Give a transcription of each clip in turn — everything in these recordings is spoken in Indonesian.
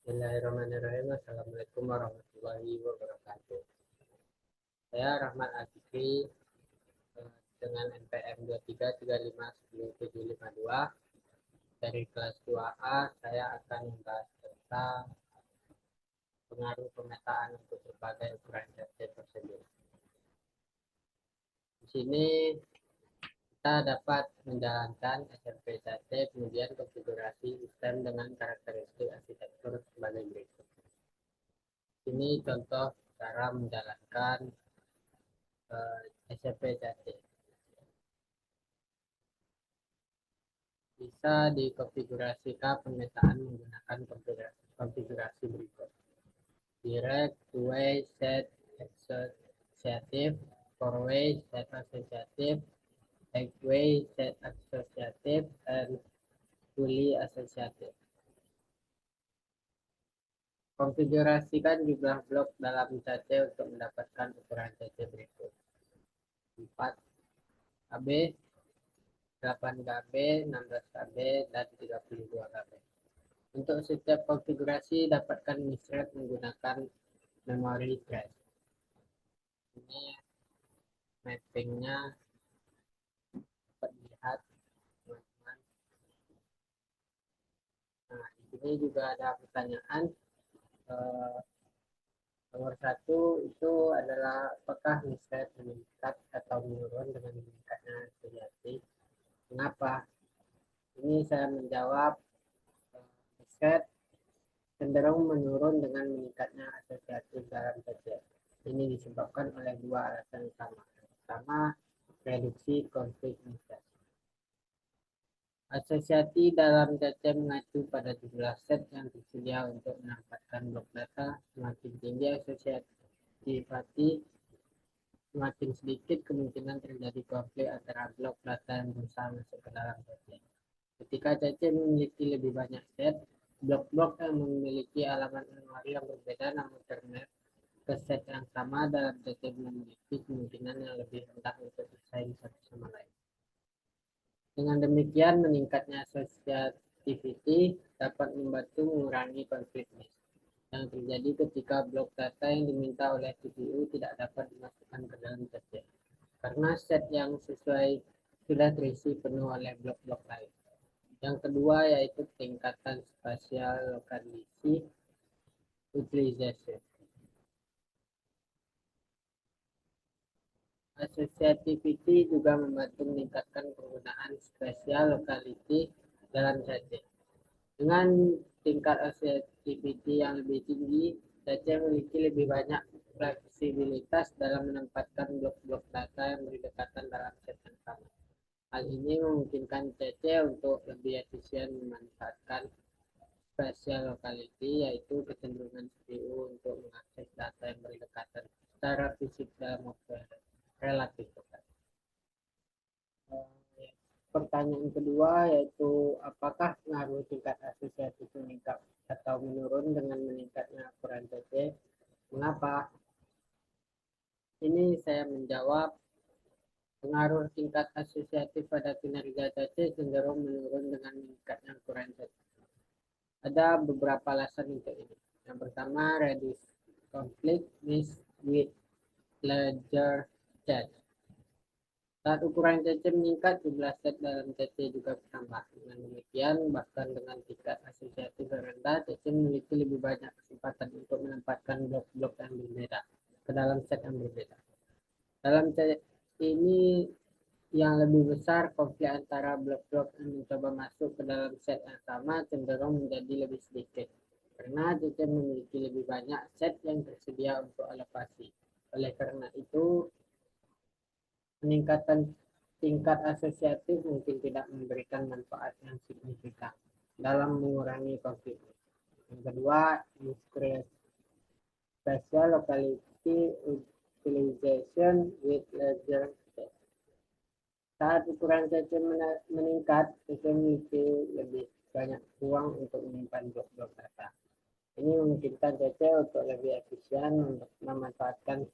Bismillahirrahmanirrahim. Assalamualaikum warahmatullahi wabarakatuh. Saya Rahmat Azikri dengan NPM 2335100752 dari kelas 2A. Saya akan membahas tentang pengaruh pemetaan untuk berbagai ukuran CC tersebut. Di sini kita dapat menjalankan SMP CC, kemudian konfigurasi sistem dengan karakteristik arsitektur sebagai berikut. Ini contoh cara menjalankan SMP CC. Bisa dikonfigurasikan pemetaan menggunakan konfigurasi berikut. Direct, two-way, set associative, four-way, set associative, eight-way, set associative, and fully associative. Konfigurasikan jumlah blok dalam CC untuk mendapatkan ukuran CC berikut. 4 KB, 8 KB, 16 KB, dan 32 KB. Untuk setiap konfigurasi, dapatkan misthread menggunakan memory thread. Ini mappingnya dapat dilihat, teman-teman. Nah, di sini juga ada pertanyaan. Nomor 1 itu adalah apakah misthread meningkat atau menurun dengan meningkatnya asosiasi? Kenapa? Ini saya menjawab misthread cenderung menurun dengan meningkatnya asosiasi dalam CC. Ini disebabkan oleh dua alasan utama. Pertama, reduksi konflik misthread. Asosiasi dalam CC mengacu pada jumlah set yang tersedia untuk menempatkan blok data. Semakin tinggi asosiativity, semakin sedikit kemungkinan terjadi konflik antara blok data yang berusaha masuk ke dalam CC. Ketika CC memiliki lebih banyak set, blok-blok yang memiliki alamat memori yang berbeda namun termap ke set yang sama dalam CC memiliki kemungkinan yang lebih rendah untuk bersaing satu sama lain. Dengan demikian, meningkatnya associativity dapat membantu mengurangi konflik yang terjadi ketika blok data yang diminta oleh CPU tidak dapat dimasukkan ke dalam CC karena set yang sesuai sudah terisi penuh oleh blok-blok lain. Yang kedua yaitu tingkatan spatial locality utilization. Associativity juga membantu meningkatkan penggunaan spatial locality dalam CC. Dengan tingkat associativity yang lebih tinggi, CC memiliki lebih banyak fleksibilitas dalam menempatkan blok-blok data yang berdekatan dalam set yang sama. Hal ini memungkinkan CC untuk lebih efisien memanfaatkan spatial locality, yaitu kecenderungan CPU untuk mengakses data yang berdekatan secara fisik dalam waktu relatif dekat. Pertanyaan kedua yaitu apakah pengaruh tingkat asosiatif meningkat atau menurun dengan meningkatnya ukuran CC? Mengapa? Ini saya menjawab pengaruh tingkat asosiatif pada kinerja CC cenderung menurun dengan meningkatnya ukuran CC. Ada beberapa alasan untuk ini. Yang pertama, reduce conflict with larger set. Saat ukuran CC meningkat, jumlah set dalam CC juga bertambah. Dengan demikian, bahkan dengan tingkat asosiatif rendah, CC memiliki lebih banyak kesempatan untuk menempatkan blok-blok yang berbeda ke dalam set yang berbeda. Dalam CC ini yang lebih besar, konflik antara blok-blok yang mencoba masuk ke dalam set yang sama cenderung menjadi lebih sedikit. Karena CC memiliki lebih banyak set yang tersedia untuk alokasi. Oleh karena itu, peningkatan tingkat asosiatif mungkin tidak memberikan manfaat yang signifikan dalam mengurangi konflik. Yang kedua, increase spatial locality utilization with larger set. Saat ukuran CC meningkat, CC memiliki lebih banyak ruang untuk menyimpan blok-blok data. Ini memungkinkan CC untuk lebih efisien untuk memanfaatkan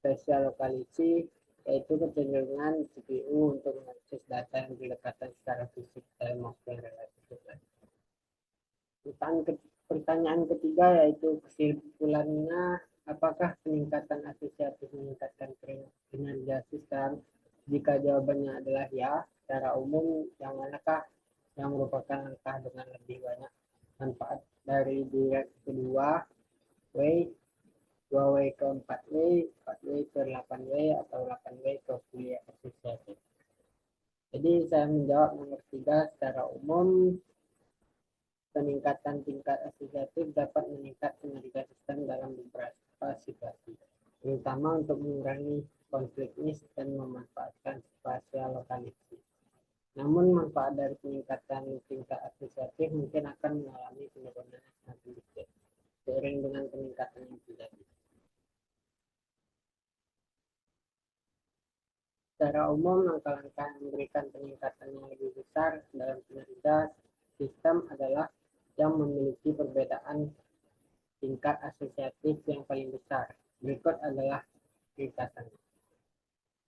spatial locality, yaitu kecenderungan CPU untuk mengakses data yang berdekatan secara fisik dalam waktu yang relatif dekat. Pertanyaan ketiga yaitu kesimpulannya, apakah peningkatan asosiatif meningkatkan kinerja sistem? Jika jawabannya adalah ya, secara umum yang manakah yang merupakan langkah dengan lebih banyak manfaat dari direct kedua way, 2W ke 4W, 4W ke 8W, atau 8W ke kuliah asosiatif? Jadi saya menjawab nomor 3, secara umum peningkatan tingkat asosiatif dapat meningkat kinerja sistem dalam beberapa situasi, terutama untuk mengurangi konflik niche dan memanfaatkan spasial lokalisasi. Namun manfaat dari peningkatan tingkat asosiatif mungkin akan mengalami penurunan yang sangat sedikit seiring dengan peningkatan yang terjadi. Secara umum, langkah-langkah yang memberikan peningkatan yang lebih besar dalam kinerja sistem adalah yang memiliki perbedaan tingkat asosiatif yang paling besar. Berikut adalah ringkasannya.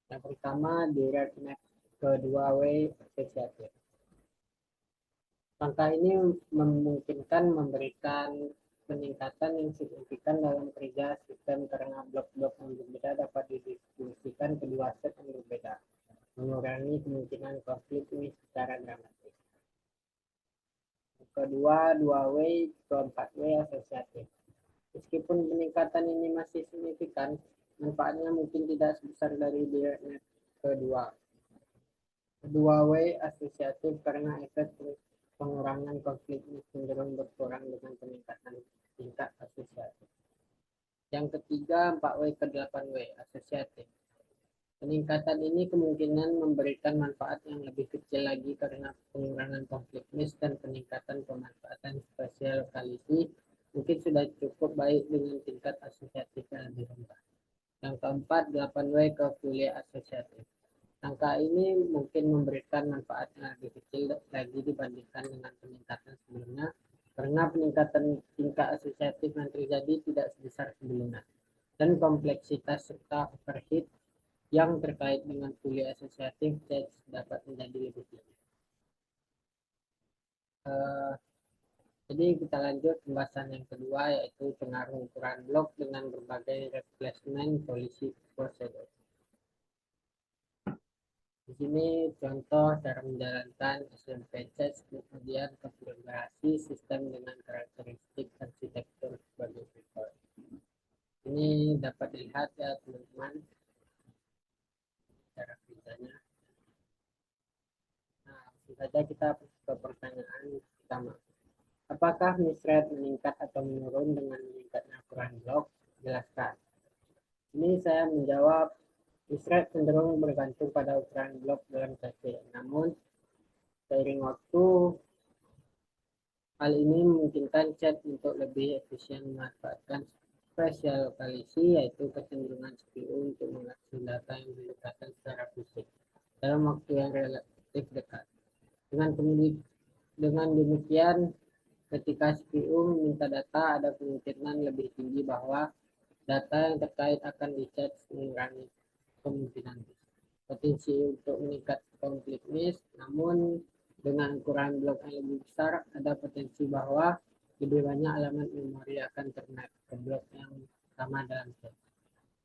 Yang pertama, direct net kedua way asosiatif. Langkah ini memungkinkan memberikan peningkatan yang signifikan dalam kerja sistem karena blok-blok yang berbeda dapat didistribusikan ke dua set yang berbeda, mengurangi kemungkinan konflik ini secara dramatis. Kedua, 2W ke 4W asosiatif. Meskipun peningkatan ini masih signifikan, manfaatnya mungkin tidak sebesar dari direct net kedua. Kedua way asosiatif karena efek pengurangan konflik cenderung berkurang dengan peningkatan tingkat asosiatif. Yang ketiga, 4W ke 8W asosiatif. Peningkatan ini kemungkinan memberikan manfaat yang lebih kecil lagi karena pengurangan konflik niche dan peningkatan pemanfaatan spasial lokalisi mungkin sudah cukup baik dengan tingkat asosiatif yang lebih rendah. Yang keempat, 8W ke kuliah asosiatif. Angka ini mungkin memberikan manfaat yang lebih kecil lagi dibandingkan dengan peningkatan sebelumnya, karena peningkatan tingkat asosiatif yang terjadi tidak sebesar sebelumnya, dan kompleksitas serta overhead yang terkait dengan kuliah asosiatif dapat menjadi lebih tinggi. Jadi kita lanjut pembahasan yang kedua, yaitu pengaruh ukuran blok dengan berbagai replacement policy procedure. Di sini contoh cara menjalankan SMP Test kemudian konfigurasi sistem dengan karakteristik arsitektur sebagai berikut. Ini dapat dilihat ya teman-teman cara kerjanya. Nah, langsung saja kita ke pertanyaan pertama. Apakah misrate meningkat atau menurun dengan meningkatnya ukuran blok? Jelaskan. Ini saya menjawab misrate cenderung bergantung pada ukuran blok dalam CC. Namun seiring waktu, hal ini memungkinkan chat untuk lebih efisien memanfaatkan spesial lokalisi, yaitu kecenderungan CPU untuk mengakses data yang didekatkan secara fisik dalam waktu yang relatif dekat. Dengan demikian, ketika CPU meminta data, ada kemungkinan lebih tinggi bahwa data yang terkait akan di-chat mengurangi kemungkinan potensi untuk meningkat konflik niche. Namun dengan ukuran blok yang lebih besar, ada potensi bahwa lebih banyak alamat memori akan ternaik ke blok yang sama dalam set,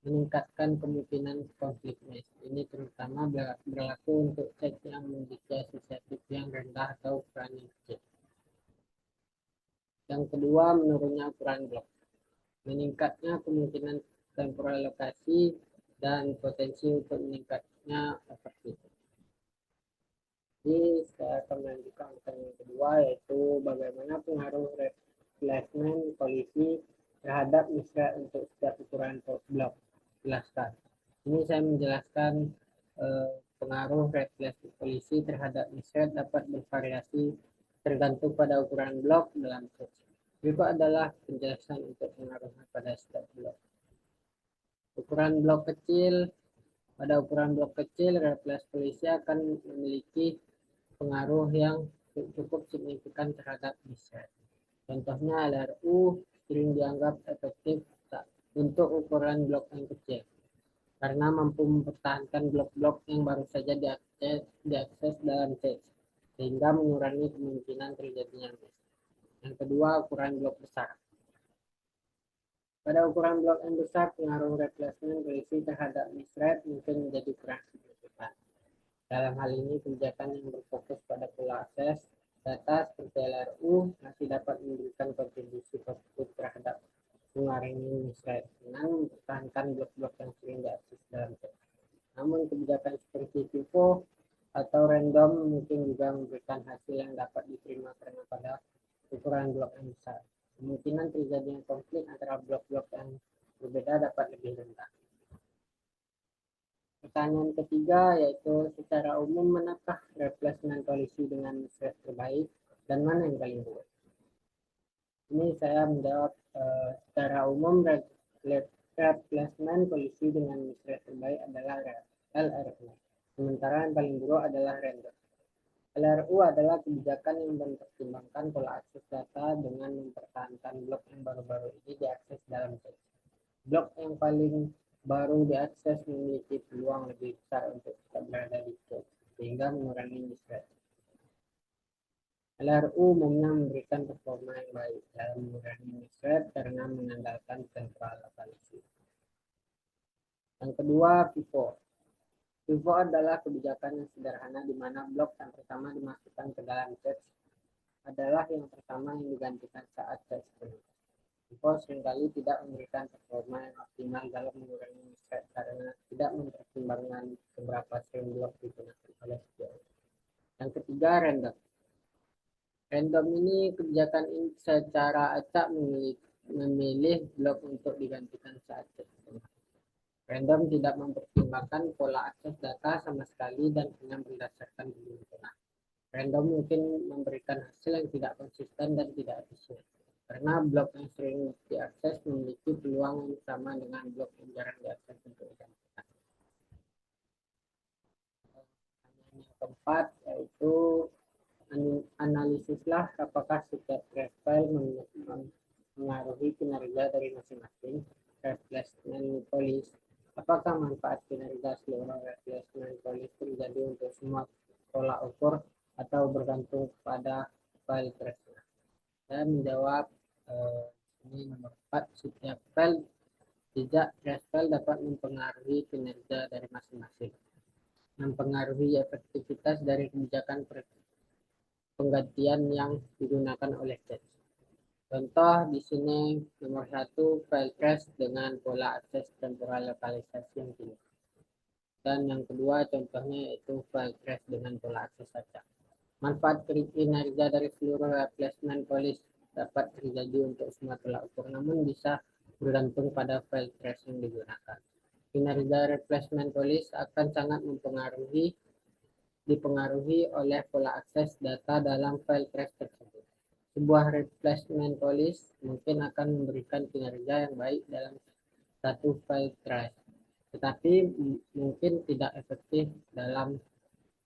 meningkatkan kemungkinan konflik niche. Ini terutama berlaku untuk set yang memiliki asosiatif yang rendah atau ukuran yang kecil. Yang kedua, menurunnya ukuran blok. Meningkatnya kemungkinan temporal lokasi dan potensi untuk meningkatnya overfit. Jadi saya akan melanjutkan pertanyaan kedua, yaitu bagaimana pengaruh replacement polisi terhadap misrate untuk setiap ukuran blok. Jelaskan. Ini saya menjelaskan pengaruh replacement polisi terhadap misrate dapat bervariasi tergantung pada ukuran blok dalam set. Berikut adalah penjelasan untuk pengaruhnya pada setiap blok. Ukuran blok kecil. Pada ukuran blok kecil, replace polisi akan memiliki pengaruh yang cukup signifikan terhadap misrate. Contohnya LRU sering dianggap efektif untuk ukuran blok yang kecil karena mampu mempertahankan blok-blok yang baru saja diakses dalam cache, sehingga mengurangi kemungkinan terjadinya miss. Yang kedua, ukuran blok besar. Pada ukuran blok yang besar, pengaruh replacement polisi terhadap misread mungkin menjadi kurang signifikan. Dalam hal ini, kebijakan yang berfokus pada pola akses data seperti LRU masih dapat memberikan kontribusi positif terhadap mengurangi misread dengan mempertahankan blok-blok yang sering diakses dalam chat. Namun, kebijakan seperti FIFO atau random mungkin juga memberikan hasil yang dapat diterima karena pada ukuran blok yang besar. Kemungkinan terjadinya konflik antara blok-blok yang berbeda dapat lebih rendah. Pertanyaan ketiga yaitu secara umum manakah replacement polisi dengan misread terbaik dan mana yang paling buruk? Ini saya menjawab secara umum replacement polisi dengan misread terbaik adalah LRU. Sementara yang paling buruk adalah random. LRU adalah kebijakan yang mempertimbangkan pola akses data dengan mempertahankan blok yang baru-baru ini diakses dalam cache. Blok yang paling baru diakses memiliki peluang lebih besar untuk tetap berada di cache, sehingga mengurangi misread. LRU umumnya memberikan performa yang baik dalam mengurangi misread karena mengandalkan central locality. Yang kedua, FIFO. FIFO adalah kebijakan yang sederhana di mana blok yang pertama dimasukkan ke dalam cache adalah yang pertama yang digantikan saat cache penuh. FIFO seringkali tidak memberikan performa yang optimal dalam mengurangi misread karena tidak mempertimbangkan seberapa sering blok digunakan oleh setiap. Yang ketiga, random. Random ini kebijakan ini secara acak memilih blok untuk digantikan saat cache penuh. Random tidak mempertimbangkan pola akses data sama sekali dan hanya berdasarkan keberuntungan. Random mungkin memberikan hasil yang tidak konsisten dan tidak efisien. Karena blok yang sering diakses memiliki peluang yang sama dengan blok yang jarang diakses untuk digantikan. Yang keempat yaitu analisislah apakah setiap trace file mengaruhi kinerja dari masing-masing replacement policy. Apakah manfaat kinerja seluruh replacement policy terjadi untuk semua pola ukur atau bergantung pada file trace? Saya menjawab ini nomor 4, setiap file jejak trace file dapat mempengaruhi kinerja dari masing-masing, mempengaruhi efektivitas dari kebijakan penggantian yang digunakan oleh cache. Contoh di sini nomor 1, file trace dengan pola akses temporal lokalisasi yang tinggi. Dan yang kedua contohnya yaitu file trace dengan pola akses acak. Manfaat kinerja dari seluruh replacement policy dapat terjadi untuk semua pola ukur, namun bisa bergantung pada file trace yang digunakan. Kinerja replacement policy akan sangat dipengaruhi oleh pola akses data dalam file trace tersebut. Sebuah replacement policy mungkin akan memberikan kinerja yang baik dalam satu file trace, tetapi mungkin tidak efektif dalam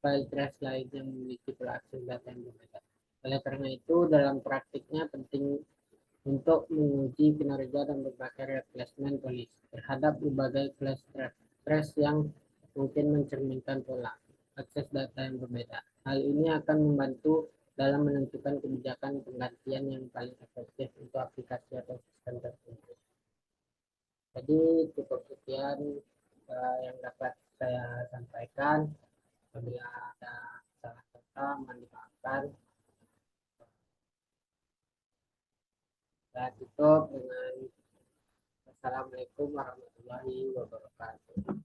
file trace lain yang memiliki pola akses data yang berbeda. Oleh karena itu, dalam praktiknya penting untuk menguji kinerja dan berbagai replacement policy terhadap berbagai file trace yang mungkin mencerminkan pola akses data yang berbeda. Hal ini akan membantu dalam menentukan kebijakan penggantian yang paling efektif untuk aplikasi atau sistem tertentu. Jadi cukup sekian yang dapat saya sampaikan. Apabila ada salah kata mohon dimaafkan. Saya tutup dengan Assalamualaikum warahmatullahi wabarakatuh.